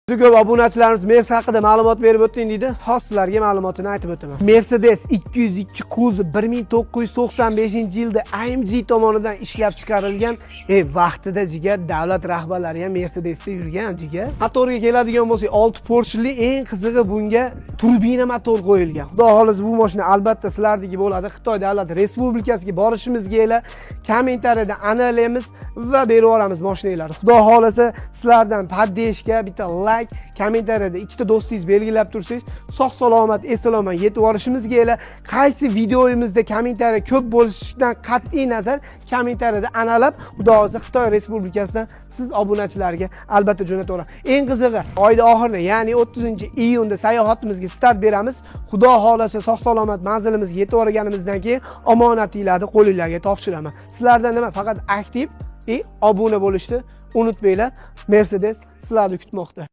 Ko'p obunachilarimiz Mercedes haqida ma'lumot berib o'ting deydi. Hozir sizlarga ma'lumotini aytib o'taman. Mercedes 202 kuzovi 1995-yilda AMG tomonidan ishlab chiqarilgan. Vaqtida jigar davlat rahbarlari ham Mercedesda yurgan jigar. Motorga keladigan bo'lsak, 6 Porsche'li eng qizig'i bunga turbina motor qo'yilgan. Xudo xolisa bu mashina albatta sizlardagi bo'ladi. Xitoy davlat respublikasiga borishimizga ela kommentariyada analaymiz va berib yuboramiz mashinalarni. Xudo xolisa sizlardan paddeshga bitta like, kommentariyada ikkita do'stingiz belgilab tursangiz, sog' salomat, eson-omon yetib olishimizga ela qaysi videoyimizda kommentariya ko'p bo'lishidan qat'iy nazar kommentariyada analab, xudo xolisa Xitoy respublikasidan siz obunachilarga albatta jo'nataveramiz. Eng qizig'i, oyda oxirida, ya'ni 30-iyunda sayohatimizga start beramiz. Xudo xolasa sog' salomat manzilimizga yetib olganimizdan keyin omonatinglarni qo'lingizga topshiraman. Sizlardan nima? Faqat aktiv obuna bo'lishni unutmanglar. Mercedes sizlarni kutmoqda.